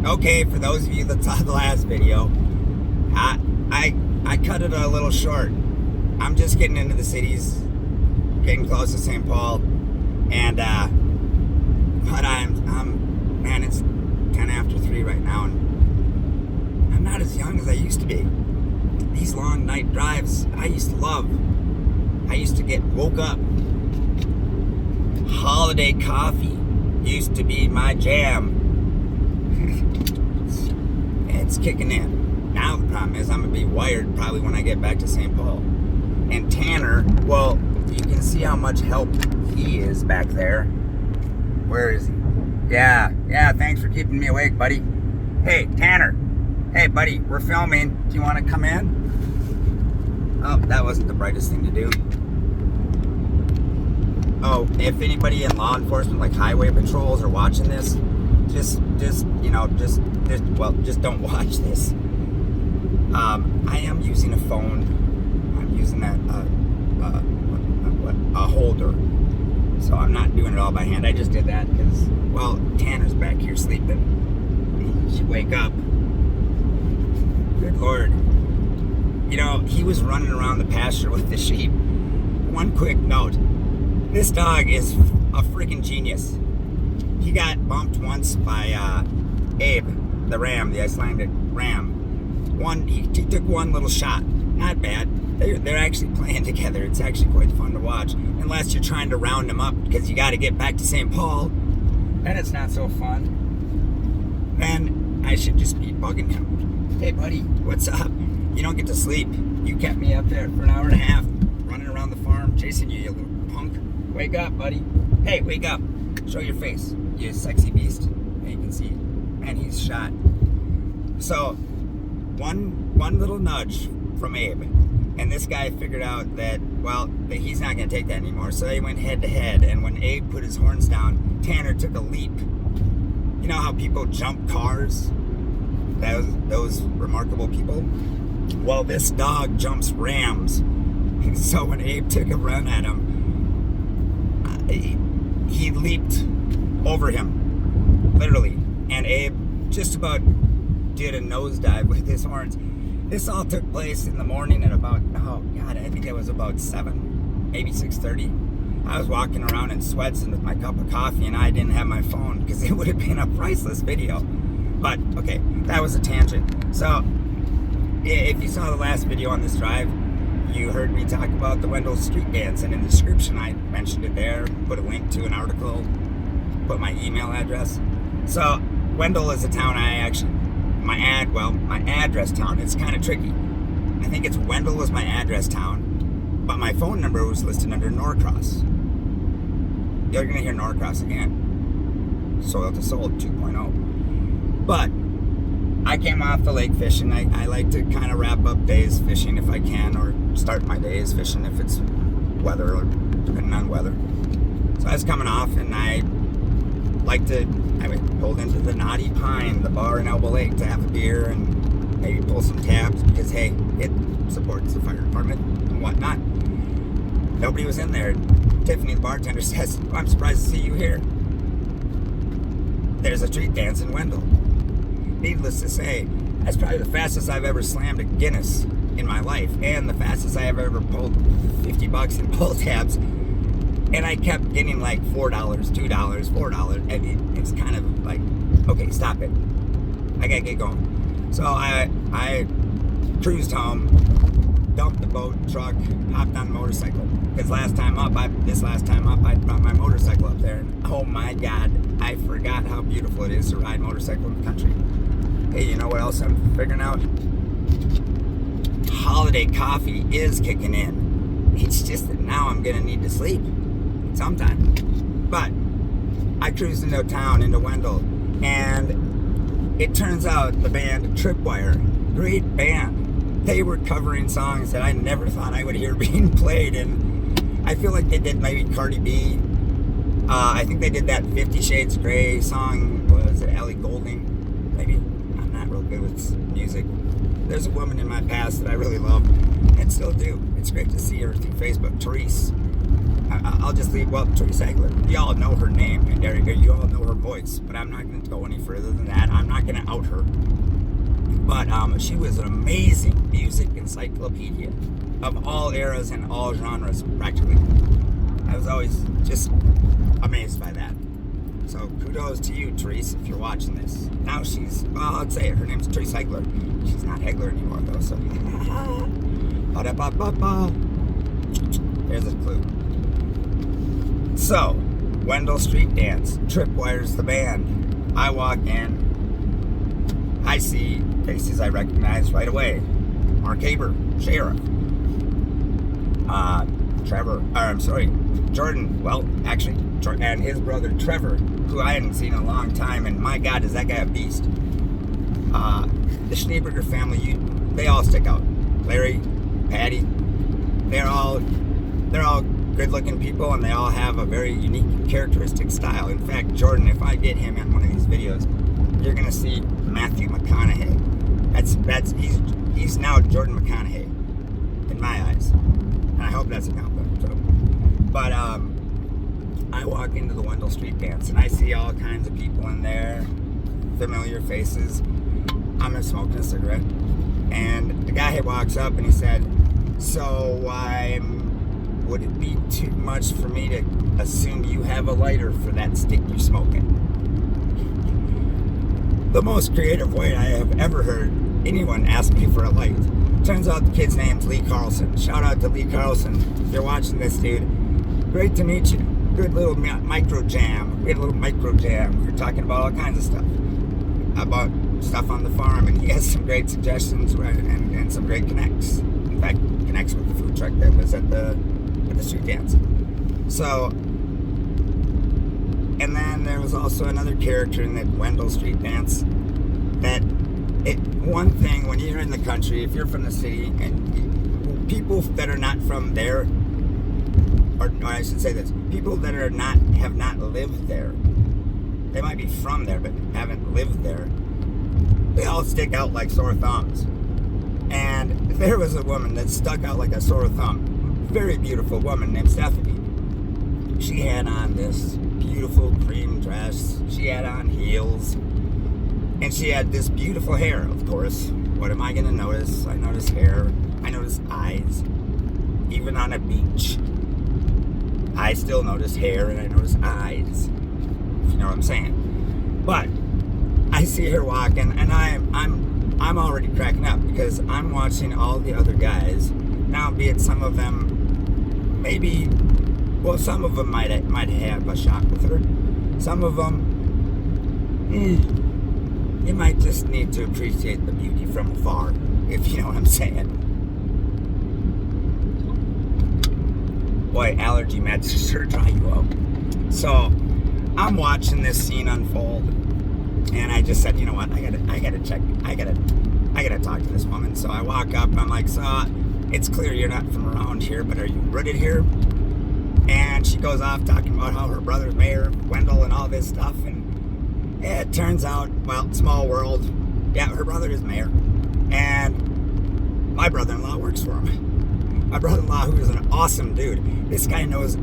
Okay, for those of you that saw the last video, I cut it a little short. I'm just getting into the cities, getting close to St. Paul, and but man, it's 10 after 3 right now, and I'm not as young as I used to be. These long night drives, I used to love. I used to get woke up. Holiday coffee used to be my jam. It's kicking in. Now the problem is I'm going to be wired probably when I get back to St. Paul. And Tanner, well, you can see how much help he is back there. Where is he? Yeah, thanks for keeping me awake, buddy. Hey, Tanner. Hey, buddy, we're filming. Do you want to come in? Oh, that wasn't the brightest thing to do. Oh, if anybody in law enforcement, like highway patrols, are watching this, just don't watch this. I am using a phone. I'm using a holder. So I'm not doing it all by hand. I just did that because, well, Tanner's back here sleeping. He should wake up. Good Lord. You know, he was running around the pasture with the sheep. One quick note. This dog is a freaking genius. He got bumped once by Abe, the ram, the Icelandic ram. He took one little shot. Not bad. They're actually playing together. It's actually quite fun to watch. Unless you're trying to round them up because you got to get back to St. Paul. Then it's not so fun. Then I should just be bugging him. Hey, buddy, what's up? You don't get to sleep. You kept me up there for an hour and a half, running around the farm, chasing you little punk. Wake up, buddy. Hey, wake up. Show your face, you sexy beast. And you can see, man, he's shot. So, one little nudge from Abe, and this guy figured out that, well, that he's not going to take that anymore. So they went head to head, and when Abe put his horns down, Tanner took a leap. You know how people jump cars? Those remarkable people? Well, this dog jumps rams. So when Abe took a run at him, he leaped over him, literally. And Abe just about did a nosedive with his horns. This all took place in the morning at about, I think it was about 7, maybe 6:30. I was walking around in sweats and with my cup of coffee, and I didn't have my phone because it would have been a priceless video. But, okay, that was a tangent. So, if you saw the last video on this drive, you heard me talk about the Wendell Street Dance, and in the description I mentioned it there, put a link to an article, put my email address. So, Wendell is a town my address town. It's kind of tricky. I think it's Wendell is my address town, but my phone number was listed under Norcross. You're going to hear Norcross again. Soil to Soul 2.0. But I came off the lake fishing. I like to kind of wrap up days fishing if I can, or start my days fishing if it's weather, or depending on weather. So I was coming off, and I pulled into the Naughty Pine, the bar in Elbow Lake, to have a beer and maybe pull some tabs because, hey, it supports the fire department and whatnot. Nobody was in there. Tiffany, the bartender, says, I'm surprised to see you here. There's a street dance in Wendell. Needless to say, that's probably the fastest I've ever slammed a Guinness in my life, and the fastest I have ever pulled $50 in pull tabs. And I kept getting like $4, $2, $4. And it's kind of like, okay, stop it. I gotta get going. So I cruised home, dumped the boat, truck, hopped on the motorcycle. This last time up, I brought my motorcycle up there. And oh my God, I forgot how beautiful it is to ride motorcycle in the country. Hey, you know what else I'm figuring out? Holiday coffee is kicking in. It's just that now I'm gonna need to sleep sometime. But I cruised into town, into Wendell, and it turns out the band Tripwire, great band, they were covering songs that I never thought I would hear being played. And I feel like they did maybe Cardi B. I think they did that 50 Shades Grey song. Was it Ellie Goulding? Maybe. I'm not real good with music. There's a woman in my past that I really love and still do. It's great to see her through Facebook. Therese. I'll just leave. Well, Therese Egler. You all know her name, and Derek, you all know her voice. But I'm not going to go any further than that. I'm not going to out about her. But she was an amazing music encyclopedia of all eras and all genres, practically. I was always just amazed by that. So kudos to you, Therese, if you're watching this. Now she's, well, I'd say her name's Therese Hegler. She's not Hegler anymore, though, so. Ba-da-ba-ba-ba. There's a clue. So, Wendell Street Dance, Tripwires the band. I walk in. I see faces I recognize right away. Mark Haber, Sheriff. Jordan. Well, actually, and his brother Trevor, who I hadn't seen in a long time, and my God, is that guy a beast. The Schneeberger family, they all stick out. Larry, Patty, they're all good-looking people, and they all have a very unique, characteristic style. In fact, Jordan, if I get him in one of these videos, you're gonna see Matthew McConaughey. He's now Jordan McConaughey in my eyes, and I hope that's a compliment. So, but I walk into the Wendell Street Dance, and I see all kinds of people in there, familiar faces. I'm smoking a cigarette, and the guy walks up and he said, "So would it be too much for me to assume you have a lighter for that stick you're smoking?" The most creative way I have ever heard anyone ask me for a light. Turns out the kid's name's Lee Carlson. Shout out to Lee Carlson. If you're watching this, dude, great to meet you. Good little micro jam. We had a little micro jam. We were talking about all kinds of stuff. About stuff on the farm, and he has some great suggestions and some great connects. In fact, connects with the food truck that was at the street dance. So, and then there was also another character in that Wendell Street Dance one thing, when you're in the country, if you're from the city, and people that are not from there, or I should say this, people that have not lived there, they might be from there, but haven't lived there, they all stick out like sore thumbs. And there was a woman that stuck out like a sore thumb. Very beautiful woman named Stephanie. She had on this beautiful cream dress. She had on heels. And she had this beautiful hair, of course. What am I going to notice? I notice hair. I notice eyes. Even on a beach, I still notice hair and I notice eyes. If you know what I'm saying. But I see her walking, and I'm already cracking up because I'm watching all the other guys. Now, be it some of them, maybe, well, some of them might have a shot with her. Some of them, you might just need to appreciate the beauty from afar, if you know what I'm saying. Boy, allergy meds sure dry you out. So, I'm watching this scene unfold, and I just said, you know what, I gotta talk to this woman. So I walk up, and I'm like, so, it's clear you're not from around here, but are you rooted here? And she goes off talking about how her brother's mayor, Wendell, and all this stuff, and it turns out, well, small world, yeah, her brother is mayor, and my brother-in-law works for him. My brother-in-law, who is an awesome dude, this guy knows,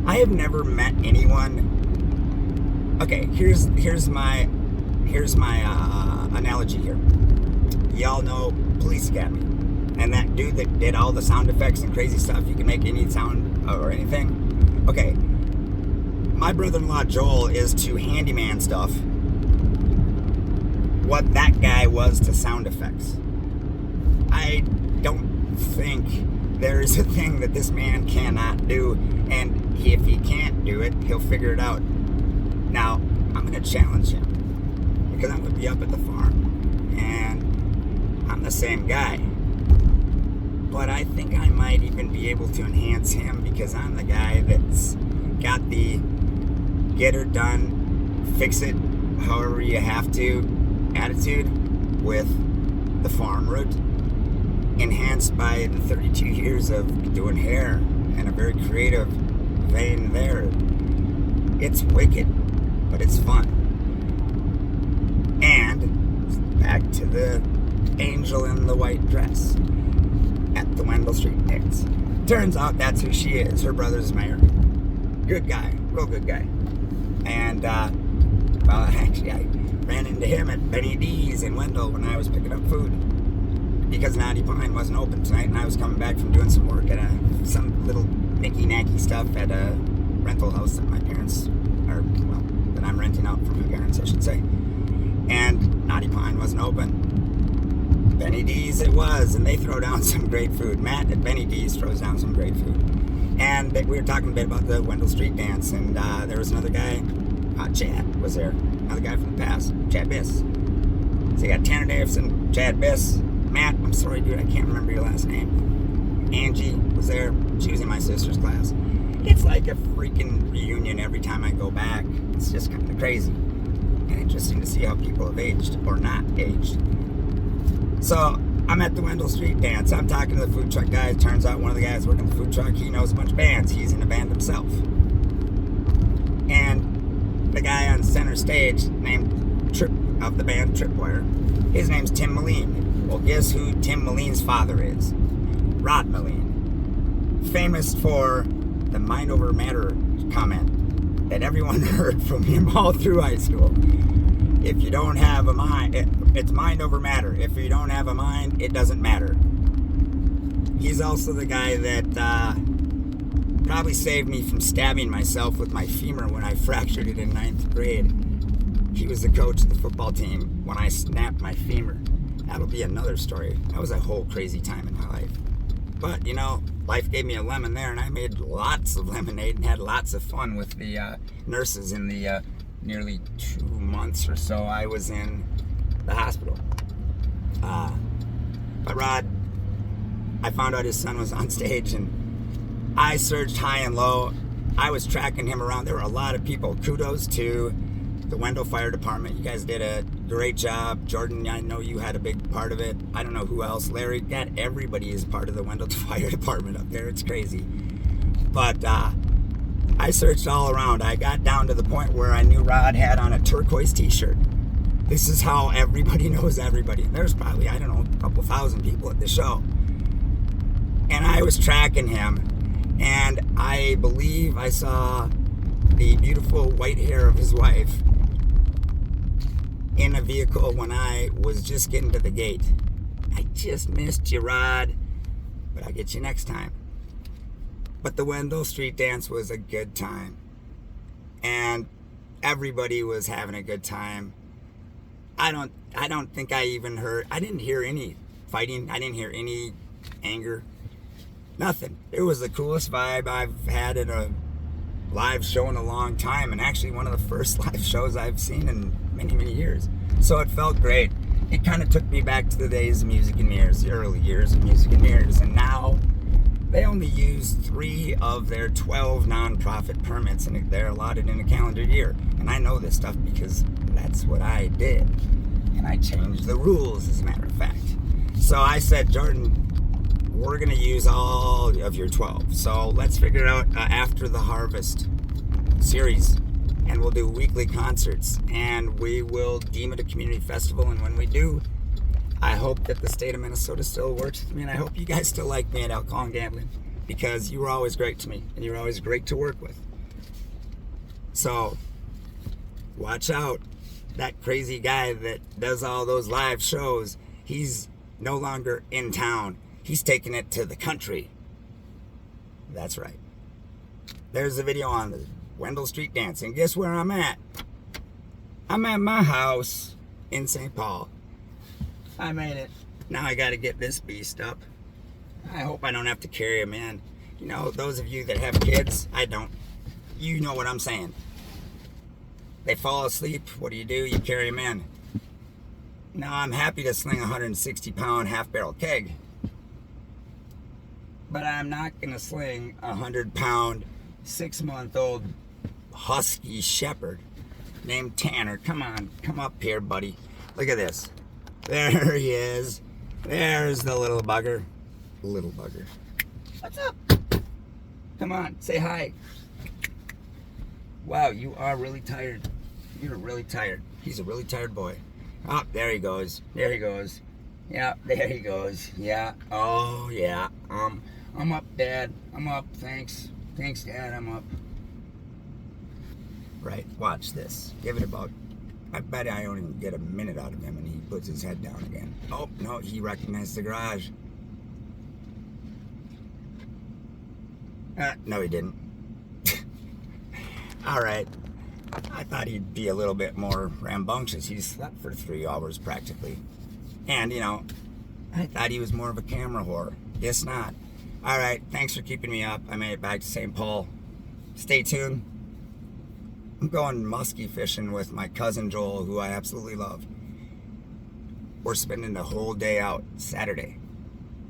I have never met anyone. Okay, here's my analogy here. Y'all know Police Academy, and that dude that did all the sound effects and crazy stuff. You can make any sound or anything. Okay, my brother-in-law Joel is to handyman stuff what that guy was to sound effects. I don't think there is a thing that this man cannot do, and if he can't do it, he'll figure it out. Now, I'm going to challenge him, because I'm going to be up at the farm, and I'm the same guy. But I think I might even be able to enhance him, because I'm the guy that's got the get her done, fix it however you have to attitude with the farm route, enhanced by the 32 years of doing hair and a very creative vein there. It's wicked, but it's fun. And back to the angel in the white dress at the Wendell Street Dance. Turns out that's who she is. Her brother's mayor. Good guy, real good guy. And well, actually, I ran into him at Benny D's in Wendell when I was picking up food. Because Naughty Pine wasn't open tonight, and I was coming back from doing some work at some little nicky-nacky stuff at a rental house that my parents, that I'm renting out from my parents, I should say. And Naughty Pine wasn't open. Benny D's it was, and they throw down some great food. Matt at Benny D's throws down some great food. And we were talking a bit about the Wendell Street Dance, and there was another guy, Chad was there, another guy from the past, Chad Biss. So you got Tanner Davison, Chad Biss, Matt, I'm sorry dude, I can't remember your last name. Angie was there, she was in my sister's class. It's like a freaking reunion every time I go back. It's just kind of crazy and interesting to see how people have aged or not aged. So I'm at the Wendell Street Dance. I'm talking to the food truck guy. It turns out one of the guys working the food truck, he knows a bunch of bands. He's in a band himself. And the guy on center stage named Trip of the band Tripwire, his name's Tim Moline. Well, guess who Tim Moline's father is? Rod Moline. Famous for the mind over matter comment that everyone heard from him all through high school. If you don't have a mind, it's mind over matter. If you don't have a mind, it doesn't matter. He's also the guy that probably saved me from stabbing myself with my femur when I fractured it in 9th grade. He was the coach of the football team when I snapped my femur. That'll be another story. That was a whole crazy time in my life. But, you know, life gave me a lemon there, and I made lots of lemonade and had lots of fun with the nurses in the nearly 2 months or so I was in the hospital. But Rod, I found out his son was on stage, and I searched high and low. I was tracking him around. There were a lot of people. Kudos to the Wendell Fire Department. You guys did a great job. Jordan, I know you had a big part of it. I don't know who else. Larry, everybody is part of the Wendell Fire Department up there. It's crazy. But I searched all around. I got down to the point where I knew Rod had on a turquoise t-shirt. This is how everybody knows everybody. There's probably, I don't know, a couple thousand people at the show. And I was tracking him, and I believe I saw the beautiful white hair of his wife in a vehicle when I was just getting to the gate. I just missed you, Rod, but I'll get you next time. But the Wendell Street Dance was a good time, and everybody was having a good time. I don't think I didn't hear any fighting. I didn't hear any anger. Nothing. It was the coolest vibe I've had in a live show in a long time, and actually one of the first live shows I've seen in many, many years. So it felt great. It kind of took me back to the days of Music and Mirrors, the early years of Music and Mirrors, and now they only use 3 of their 12 nonprofit permits, and they're allotted in a calendar year. And I know this stuff because that's what I did, and I changed the rules, as a matter of fact. So I said, Jordan, we're going to use all of your 12. So let's figure it out after the Harvest series. And we'll do weekly concerts. And we will deem it a community festival. And when we do, I hope that the state of Minnesota still works with me. And I hope you guys still like me at Alcohol and Gambling. Because you were always great to me. And you were always great to work with. So, watch out. That crazy guy that does all those live shows, he's no longer in town. He's taking it to the country. That's right. There's a video on the Wendell Street Dance. And guess where I'm at? I'm at my house in St. Paul. I made it. Now I got to get this beast up. I hope I don't have to carry him in. You know, those of you that have kids, I don't. You know what I'm saying. They fall asleep. What do? You carry them in. Now I'm happy to sling a 160-pound half-barrel keg. But I'm not going to sling a 100-pound, 6-month-old husky shepherd named Tanner. Come on, come up here, buddy. Look at this. There he is. There's the little bugger. Little bugger. What's up? Come on, say hi. Wow, you are really tired. You're really tired. He's a really tired boy. Oh, there he goes. There he goes. Yeah, there he goes. Yeah. Oh, yeah. I'm up, Dad. I'm up. Thanks. Thanks, Dad. I'm up. Right. Watch this. Give it about I bet I don't even get a minute out of him, and he puts his head down again. Oh, no, he recognized the garage. No, he didn't. All right. I thought he'd be a little bit more rambunctious. He slept for 3 hours practically. And, you know, I thought he was more of a camera whore. Guess not. All right. Thanks for keeping me up. I made it back to St. Paul. Stay tuned. I'm going muskie fishing with my cousin Joel, who I absolutely love. We're spending the whole day out Saturday.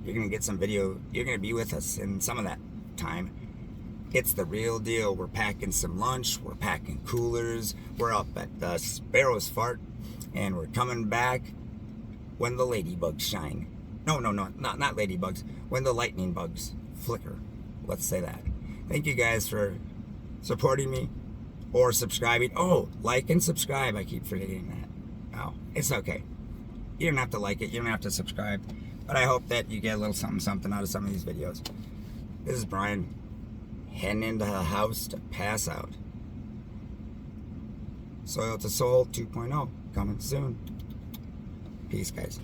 You're going to get some video. You're going to be with us in some of that time. It's the real deal. We're packing some lunch. We're packing coolers. We're up at the Sparrow's Fart. And we're coming back when the ladybugs shine. No, not ladybugs. When the lightning bugs flicker. Let's say that. Thank you guys for supporting me or subscribing. Oh, like and subscribe. I keep forgetting that. Oh, it's okay. You don't have to like it. You don't have to subscribe. But I hope that you get a little something out of some of these videos. This is Brian, heading into the house to pass out. Soil to Soul 2.0 coming soon. Peace, guys.